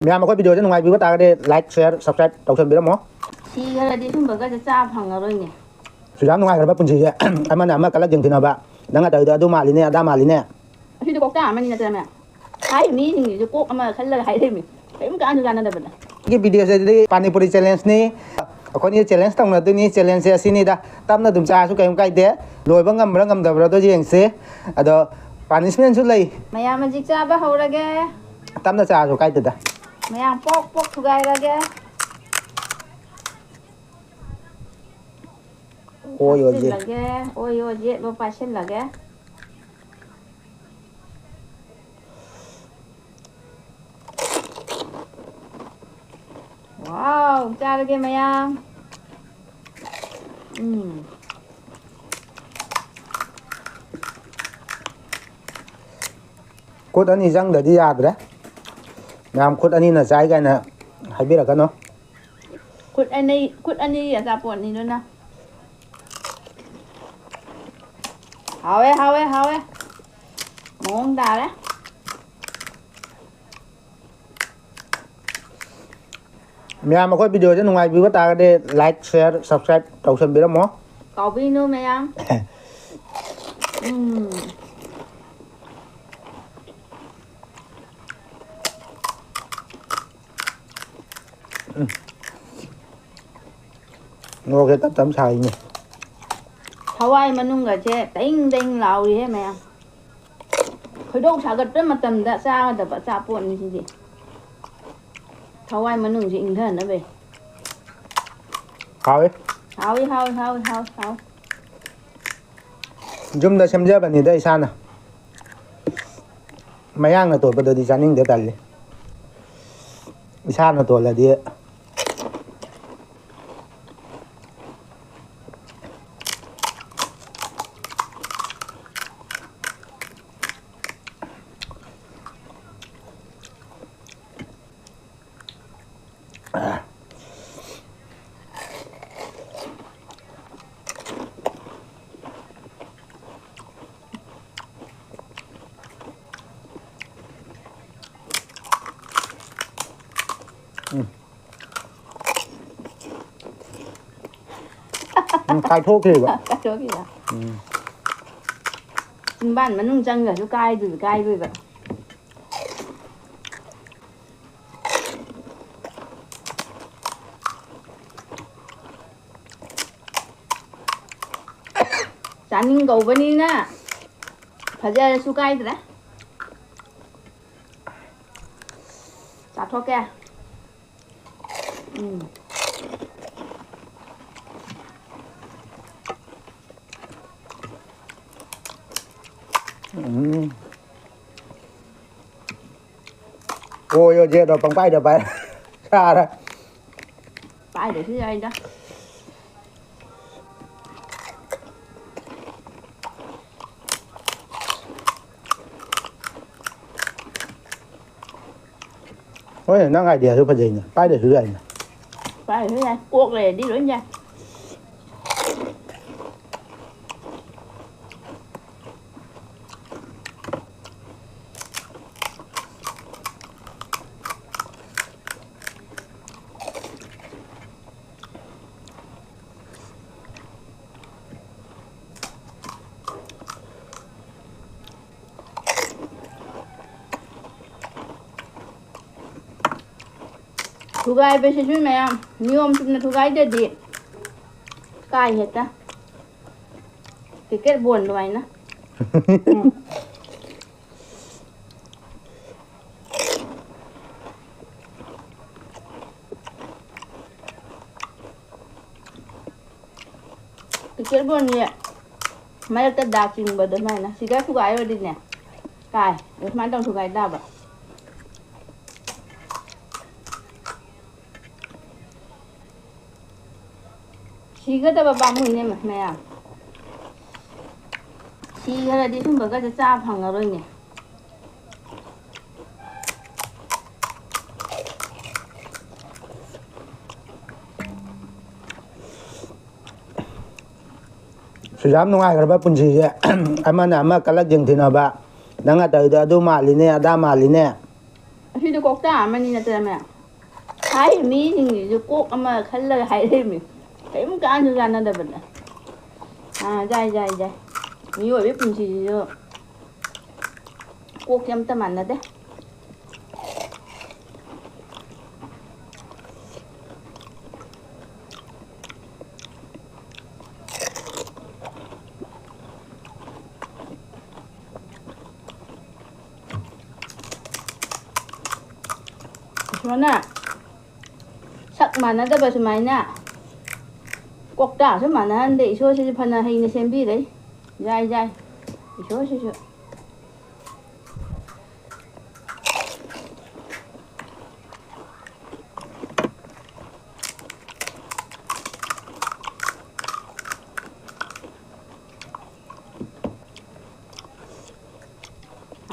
ꯃꯌꯥꯝ ꯑꯩꯈꯣꯏ ꯚꯤꯗꯤꯑꯣꯁꯦ ꯅꯨꯡꯉꯥꯏꯕꯤꯕ ꯇꯥꯔꯒꯗꯤ ꯂꯥꯏꯛ ꯁꯤꯌꯔ ꯁꯕꯁꯀ꯭ꯔꯥꯏꯕ ꯇꯧꯁꯟꯕꯤꯔꯝꯃꯣ ꯁꯤꯈꯔꯗꯤ ꯁꯨꯝꯕꯒꯁꯦ ꯆꯥ ꯐꯪꯉꯔꯣꯏꯅꯦ ꯁꯨꯌꯥꯝ ꯅꯨꯡꯉꯥꯏꯈ꯭ꯔꯕ ꯄꯨꯟꯁꯤꯁꯦ ꯑꯃꯅ ꯑꯃ ꯀꯂꯛ ꯌꯦꯡꯊꯤꯅꯕ ꯅꯪꯅ ꯇꯧꯔꯤꯗꯣ ꯑꯗꯨ ꯃꯥꯜꯂꯤꯅꯦ ꯑꯗꯥ ꯃꯥꯜꯂꯤꯅꯦ ꯑꯁꯤꯗꯤ ꯀꯣꯛꯇꯥ ꯑꯃꯅꯤ ꯅꯠꯇ꯭ꯔꯅꯦ ꯍꯥꯏ ꯃꯤꯁꯤꯡꯁꯤꯁꯨ ꯀꯣꯛ ꯑꯃ ꯈꯜꯂꯒ ꯍꯥꯏꯔꯤꯃꯤ ꯀꯔꯤꯝ ꯀꯥꯟꯁꯨ ꯀꯥꯟꯅꯗꯕꯗ ꯁꯤꯒꯤ ꯚꯤꯗꯤꯑꯣꯁꯤꯗꯤ ꯄꯥꯅꯤꯄꯨꯔꯤ ꯆꯦꯂꯦꯟꯖꯅꯤ ꯑꯩꯈꯣꯏꯅꯤ ꯆꯦꯂꯦꯟꯖ ꯇꯧꯅꯗꯣꯏꯅꯤ ꯆꯦꯂꯦꯟꯖꯁꯦ ꯑꯁꯤꯅꯤꯗ ꯇꯞꯅ ꯑꯗꯨꯝ ꯆꯥꯔꯁꯨ ꯀꯔꯤꯝ ꯀꯥꯏꯗꯦ ꯂꯣꯏꯕ ꯉꯝꯕ꯭ꯔꯥ ꯉꯝꯗꯕ꯭ꯔꯥꯗꯣ ꯌꯦꯡꯁꯤ ꯑꯗꯣ ꯄꯥꯅꯤꯁꯃꯦꯟꯁꯨ ꯂꯩ ꯃꯌꯥꯝ ꯍꯧꯖꯤꯛ ꯆꯥꯕ ꯍꯧꯔꯒꯦ ꯇꯞꯅ ꯆꯥꯔꯁꯨ ꯀꯥꯏꯗꯦꯗ ꯃꯌꯥꯝ ꯄꯣꯛ ꯄꯣꯛ ꯊꯨꯒꯥꯏꯔꯒꯦ ꯑꯣꯏ ꯍꯥꯞꯆꯤꯜꯂꯒꯦ ꯑꯣꯏ ꯌꯦꯠꯂꯣ ꯄꯥꯏꯁꯤꯜꯂꯒꯦ ꯋꯥꯎ ꯆꯥꯔꯒꯦ ꯃꯌꯥꯝ ꯈꯨꯠ ꯑꯅꯤ ꯆꯪꯗ꯭ꯔꯗꯤ ꯌꯥꯗ꯭ꯔꯦ ꯃꯌꯥꯝ ꯈꯨꯠ ꯑꯅꯤꯅ ꯆꯥꯏ ꯀꯥꯏꯅ ꯍꯥꯏꯕꯤꯔꯛꯀꯅꯨ ꯈꯨꯠ ꯑꯅꯤ ꯑꯆꯥꯄꯣꯠꯅꯤꯗꯨꯅ ꯍꯥꯎꯋꯦ ꯍꯥꯎꯋꯦ ꯍꯥꯎꯋꯦ ꯃꯑꯣꯡ ꯇꯥꯔꯦ ꯃꯌꯥꯝ ꯑꯩꯈꯣꯏ ꯚꯤꯗꯤꯑꯣꯁꯦ ꯅꯨꯡꯉꯥꯏꯕꯤꯕ ꯇꯥꯔꯒꯗꯤ ꯂꯥꯏꯛ ꯁꯤꯌꯔ ꯁꯕꯁꯀ꯭ꯔꯥꯏꯕ ꯇꯧꯁꯟꯕꯤꯔꯝꯃꯣ ꯀꯥꯎꯕꯤꯅꯨ ꯃꯌꯥꯝ ꯃꯣꯔꯣꯛꯁꯦ ꯇꯞ ꯇꯞ ꯁꯥꯔꯤꯅꯦ ꯍꯋꯥꯏ ꯃꯅꯨꯡꯒꯁꯦ ꯇꯩꯡ ꯇꯩꯡ ꯂꯥꯎꯔꯤꯍꯦ ꯃꯌꯥꯝ ꯈꯣꯏꯗꯧ ꯁꯥꯒꯠꯄ ꯃꯇꯝꯗ ꯆꯥꯒꯗꯕ ꯑꯆꯥꯄꯣꯠꯅꯤ ꯁꯤꯗꯤ ꯊꯋꯥꯏ ꯃꯅꯨꯡꯁꯤ ꯏꯪꯊꯅꯕꯩ ꯍꯥꯎꯋꯤ ꯍꯥꯎꯋꯤ ꯍꯥꯎꯋꯤ ꯍꯥꯎꯋꯤ ꯍꯥꯎꯋꯤ ꯍꯥꯎꯋꯤ ꯌꯨꯝꯗ ꯁꯦꯝꯖꯕꯅꯤꯗ ꯏꯁꯥꯅ ꯃꯌꯥꯡꯅ ꯇꯣꯠꯄꯗꯗꯤ ꯆꯥꯅꯤꯡꯗꯦ ꯇꯜꯂꯤ ꯏꯁꯥꯅ ꯇꯣꯠꯂꯗꯤ ꯀꯥꯏꯊꯣꯛꯈꯤꯕ ꯀꯥꯏꯊꯣꯛꯈꯤꯕ ꯆꯤꯟꯕꯥꯟ ꯃꯅꯨꯡ ꯆꯪꯈ꯭ꯔꯁꯨ ꯀꯥꯏꯗꯣꯏꯕ ꯆꯥꯅꯤꯡ ꯀꯧꯕꯅꯤꯅ ꯐꯖꯔꯁꯨ ꯀꯥꯏꯗ꯭ꯔꯦ ꯆꯥꯊꯣꯛꯀꯦ ꯑꯣꯏ ꯌꯦꯠꯂꯣ ꯄꯪꯄꯥꯏꯗ ꯄꯥꯏ ꯆꯥꯔꯦ ꯄꯥꯏꯗ꯭ꯔꯁꯨ ꯌꯥꯏꯗ ꯍꯣꯏ ꯅꯪ ꯑꯥꯏꯗꯤꯌꯥꯁꯨ ꯐꯖꯩꯅꯦ ꯄꯥꯏꯗ꯭ꯔꯁꯨ ꯌꯥꯏꯅꯦ ꯄꯥꯏꯗ꯭ꯔꯁꯨ ꯌꯥꯏ ꯀꯣꯛ ꯂꯩꯔꯗꯤ ꯂꯣꯏ ꯌꯥꯏ ꯊꯨꯒꯥꯏꯕꯁꯤꯁꯨ ꯃꯌꯥꯝ ꯅꯤꯌꯣꯝ ꯆꯨꯝꯅ ꯊꯨꯒꯥꯏꯗ꯭ꯔꯗꯤ ꯀꯥꯏ ꯍꯦꯛꯇ ꯀ꯭रिꯀꯦꯠ ꯕꯣꯜ ꯑꯗꯨꯃꯥꯏꯅ ꯀ꯭रिꯀꯦꯠ ꯕꯣꯜꯁꯦ ꯃꯔꯛꯇ ꯗꯥꯛ ꯆꯤꯡꯕꯗꯣ ꯁꯨꯃꯥꯏꯅ ꯁꯤꯗ ꯊꯨꯒꯥꯏꯔꯨꯔꯗꯤꯅꯦ ꯀꯥꯏ ꯑꯗꯣ ꯁꯨꯃꯥꯏꯅ ꯇꯧ ꯊꯨꯒꯥꯏ ꯇꯥꯕ ꯁꯤꯒꯗꯕ ꯄꯥꯝꯃꯨꯏꯅꯦ ꯃꯌꯥꯝ ꯁꯤꯈꯔꯗꯤ ꯁꯨꯝꯕꯒꯁꯦ ꯆꯥ ꯐꯪꯉꯔꯣꯏꯅꯦ ꯁꯨꯌꯥꯝ ꯅꯨꯡꯉꯥꯏꯈ꯭ꯔꯕ ꯄꯨꯟꯁꯤꯁꯦ ꯑꯃꯅ ꯑꯃ ꯀꯂꯛ ꯌꯦꯡꯊꯤꯅꯕ ꯅꯪꯅ ꯇꯧꯔꯤꯗꯣ ꯑꯗꯨ ꯃꯥꯜꯂꯤꯅꯦ ꯑꯗꯥ ꯃꯥꯜꯂꯤꯅꯦ ꯑꯁꯤꯗꯤ ꯀꯣꯛ ꯇꯥꯔꯝꯃꯅꯤ ꯅꯠꯇ꯭ꯔꯃꯦ ꯍꯥꯏ ꯃꯤꯁꯤꯡꯁꯤꯁꯨ ꯀꯣꯛ ꯑꯃ ꯈꯜꯂꯒ ꯍꯥꯏꯔꯛꯏꯃꯤ ꯀꯔꯤꯝ ꯀꯥꯟꯁꯨ ꯀꯥꯟꯅꯗꯕꯅꯦ ꯌꯥꯏ ꯃꯤꯑꯣꯏꯕꯒꯤ ꯄꯨꯟꯁꯤꯁꯤꯁꯨ ꯀꯣꯛꯁꯦ ꯑꯝꯇ ꯃꯥꯟꯅꯗꯦ ꯏꯁꯣꯔꯅ ꯁꯛ ꯃꯥꯟꯅꯗꯕ ꯁꯨꯃꯥꯏꯅ ꯀꯣꯛꯇꯥꯁꯨ ꯃꯥꯟꯅꯍꯟꯗꯦ ꯏꯁꯣꯔꯁꯤꯁꯨ ꯐꯅ ꯍꯩꯅ ꯁꯦꯝꯕꯤꯔꯩ ꯌꯥꯏ ꯏꯁꯣꯔꯁꯤꯁꯨ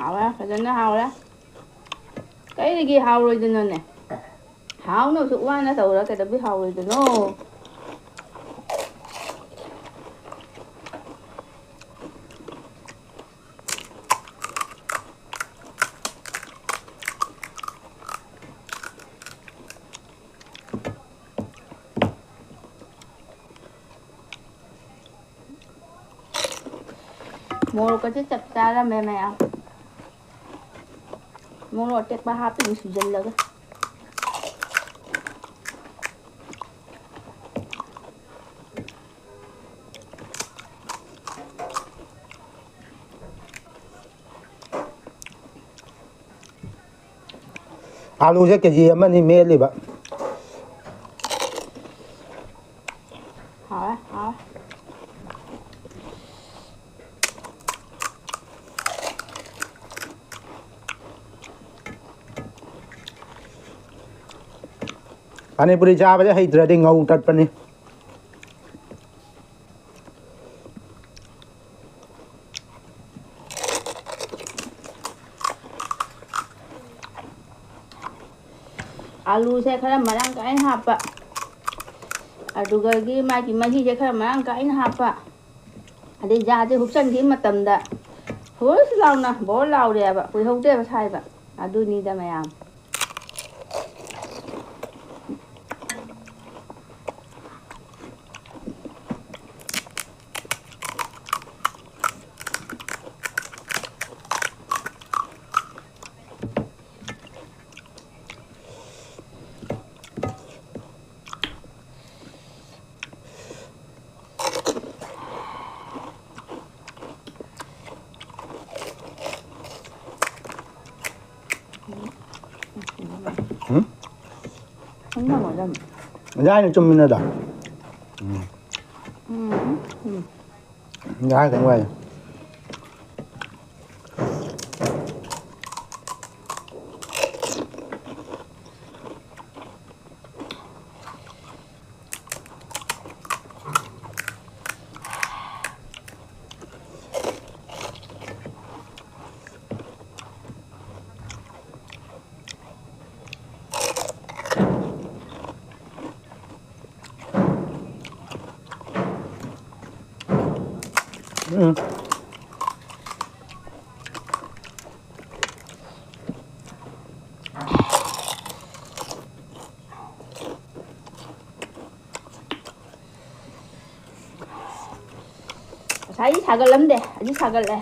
ꯍꯥꯎꯔꯦ ꯐꯖꯅ ꯍꯥꯎꯔꯦ ꯀꯩꯗꯒꯤ ꯍꯥꯎꯔꯣꯏꯗꯣꯏꯅꯣꯅꯦ ꯍꯥꯎꯅꯕꯁꯨ ꯋꯥꯅ ꯇꯧꯔ ꯀꯩꯗꯧꯕꯩ ꯍꯥꯎꯔꯣꯏꯗꯣꯏꯅꯣ ꯃꯣꯔꯣꯛꯀꯁꯦ ꯆꯞ ꯆꯥꯔꯝꯃꯦ ꯃꯌꯥꯝ ꯃꯣꯔꯣꯛ ꯑꯇꯦꯛꯄ ꯍꯥꯞꯄꯤꯅꯤ ꯁꯨꯖꯜꯂꯒ ꯑꯥꯂꯨꯁꯦ ꯀꯦꯖꯤ ꯑꯃꯅꯤ ꯃꯦꯠꯂꯤꯕ ꯍꯥꯎꯔꯦ ꯄꯥꯅꯤꯄꯨꯔꯤ ꯆꯥꯕꯁꯦ ꯍꯩꯇ꯭ꯔꯗꯤ ꯉꯧ ꯇꯠꯄꯅꯤ ꯑꯥꯂꯨꯁꯦ ꯈꯔ ꯃꯔꯥꯡ ꯀꯥꯏꯅ ꯍꯥꯞꯄ ꯑꯗꯨꯒꯒꯤ ꯃꯥꯒꯤ ꯃꯍꯤꯁꯦ ꯈꯔ ꯃꯔꯥꯡ ꯀꯥꯏꯅ ꯍꯥꯞꯄ ꯑꯗꯩ ꯖꯥꯁꯦ ꯍꯨꯞꯆꯟꯈꯤꯕ ꯃꯇꯝꯗ ꯍꯨꯁ ꯂꯥꯎꯅ ꯕꯣꯔ ꯂꯥꯎꯔꯦꯕ ꯀꯨꯏꯍꯧꯗꯦꯕ ꯁꯥꯏꯕ ꯑꯗꯨꯅꯤꯗ ꯃꯌꯥꯝ Giá này chung mình đó. Giá cái ngoài. ꯉꯁꯥꯏ ꯁꯥꯒꯠꯂꯝꯗꯦ ꯍꯧꯖꯤꯛ ꯁꯥꯒꯠꯂꯦ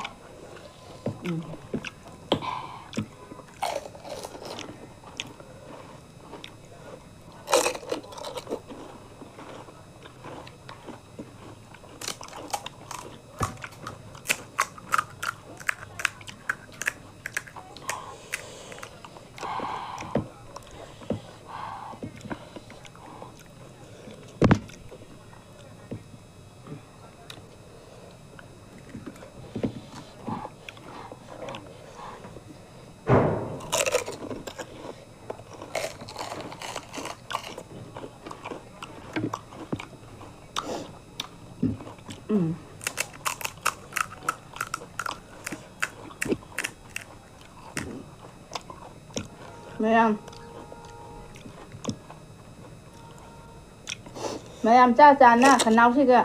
ꯃꯌꯥꯝ ꯆꯥ ꯆꯥꯅ ꯈꯅꯥꯎꯁꯤꯒ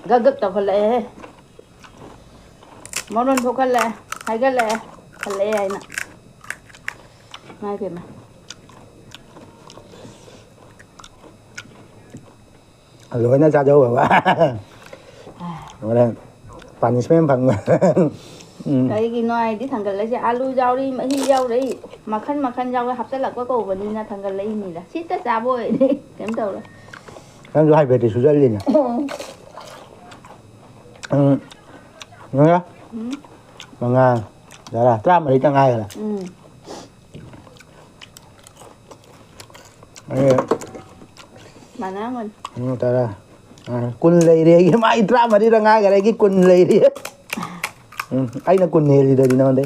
ꯒꯒꯛ ꯇꯧꯈꯠꯂꯛꯑꯦꯍꯦ ꯃꯔꯣꯟ ꯊꯣꯛꯈꯠꯂꯛꯑꯦ ꯍꯥꯏꯒꯠꯂꯛꯑꯦ ꯈꯜꯂꯛꯑꯦ ꯍꯥꯏꯅ ꯃꯥꯏ ꯄꯦꯝꯃ Loina cha dâu rồi ba. Rồi đây punishment bằng. cái nói đi thằng cái lấy alu rau đi mà hi rau đấy mà khăn rau hấp rất là có cổ và đi là thằng cái lấy gì là xít tất ra bôi đi kém đầu rồi. Kan jo hai beti sudah lin. Nhá. Mga. Dara, tra mà đi cho ngay rồi. Mà nó mình. Tara. Kun lấy đi cái mai tra mà đi ra ngay cái này cái kun lấy đi. Ai na kun heli dari naman deh.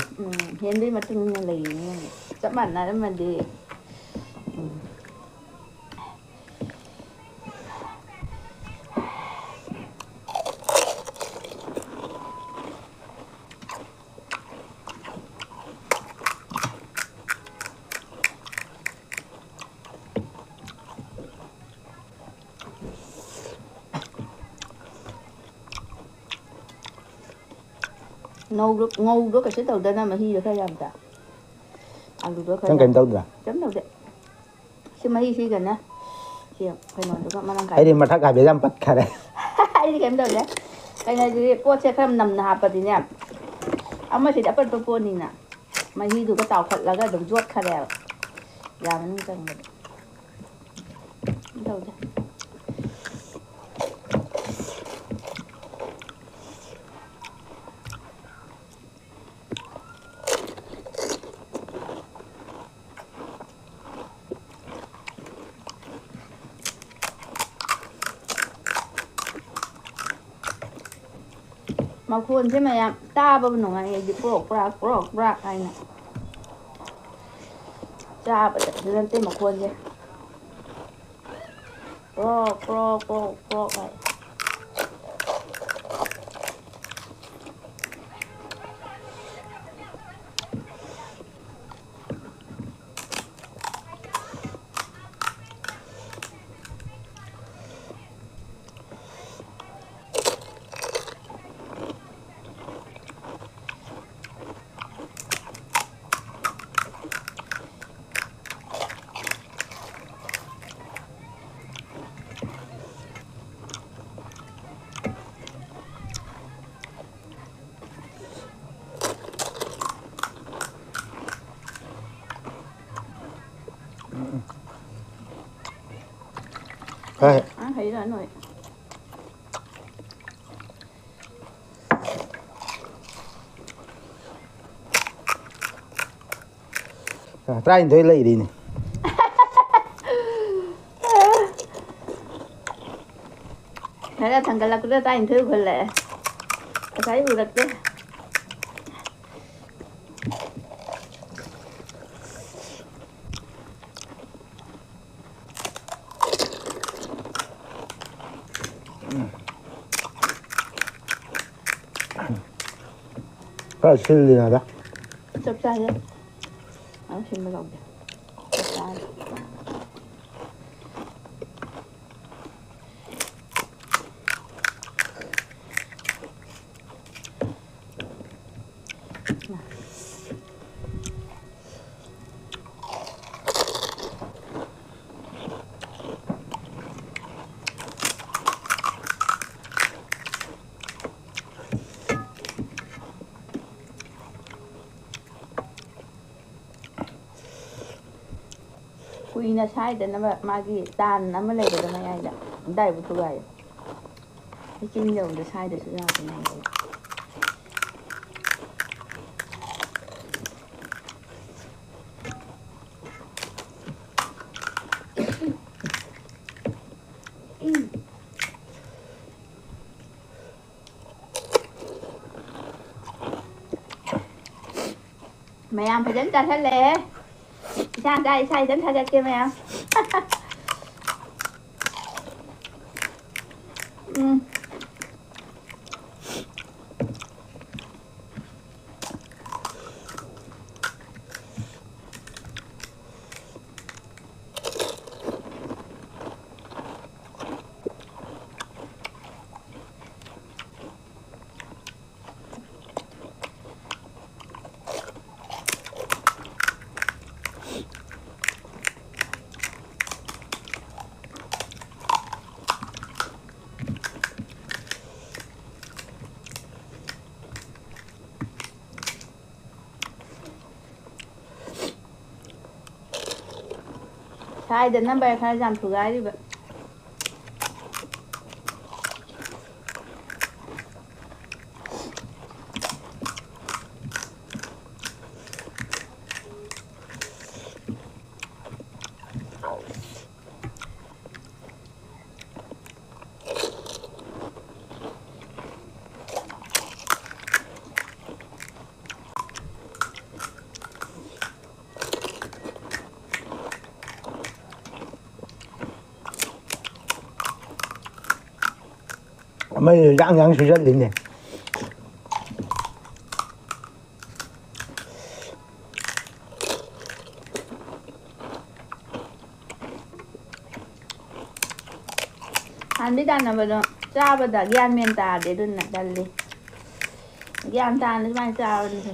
Hiện đi mà từng lấy chắc bản là mà đi. Ngô đó cái chế đầu tên mà hi được hay làm ta alu đó Chẳng kèm tao được. chấm đầu đấy chứ mà hi gần á chị phải nói được mà đang Ai đi mà thắc ai bị giam bắt cả đấy. ai đi kèm đầu đấy cái này thì cô sẽ không nằm hạp vào thì nè ông mà thì đã bật bật nè mà hi được cái tàu phật là cái đồng ruột khá đẹp làm nó chẳng được đầu đấy mà khuôn chứ mày ta bao nhiêu ngày đi bọc này cha bây giờ lên tên mà khuôn chứ bọc này Đây. thấy rồi rồi Try into lấy đi nè. thế là thằng cái là cứ tay thứ phải lẹ thấy vừa được đấy Có xin đi nào đó. chụp ra đi đó xin mới lòng chụp ra quy nó sai để nó mà cái tàn nó mới lấy được cái này đấy đây một thứ này cái chân nhiều để sai để sự ra cái này mày ăn phải đánh ta thế lẹ sang đây sai đánh thay kia mày ăn ꯁꯥꯏꯗꯅ number ꯈꯔ ꯌꯥꯝ ꯊꯨꯒꯥꯏꯔꯤꯕ mấy răng răng sự rất linh này ăn đi đàn là vậy đó cha bây giờ gian miền tà để đun này đàn đi gian tàn nó mai cha như thế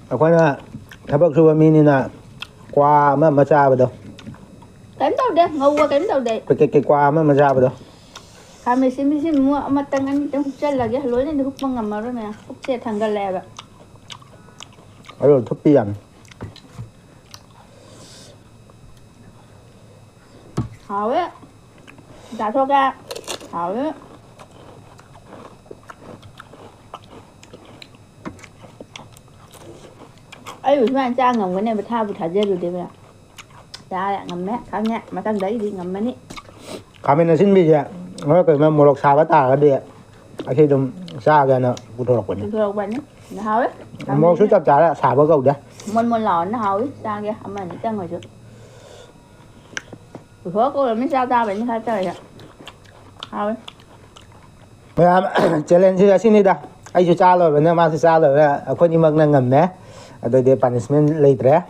Ako na habang suwamin na qua mà cha đâu kém đâu đấy ngầu qua kém đâu đấy cái qua mà cha đâu kami mình mua mà tăng anh trong chân là cái lối này hút băng ngầm mà rồi nè hút xe thằng gà lè vậy rồi thúc tiền hảo ấy đã cho ra hảo ấy ấy buổi sáng cha ngầm cái này bị thả dê rồi đấy vậy cha lại ngầm mẹ khá nhẹ mà tăng đấy thì ngầm mấy nị kami na sin biya ngồi cái mà một sa bát cái đi ở khi đụng sa cái nó phụ thuộc vào phụ thuộc vào nhá nó hảo ấy một số chập trả là sa bao cầu đấy môn lò nó hảo ấy cha kia mà nó chân ngồi trước buổi tối cô là mấy sao ta vậy như thế trời ạ hảo ấy bây giờ challenge là xin đi đã ai cho cha rồi bây giờ mà cha rồi làคนนี้มันngầm nè rồi để punishment lấy đấy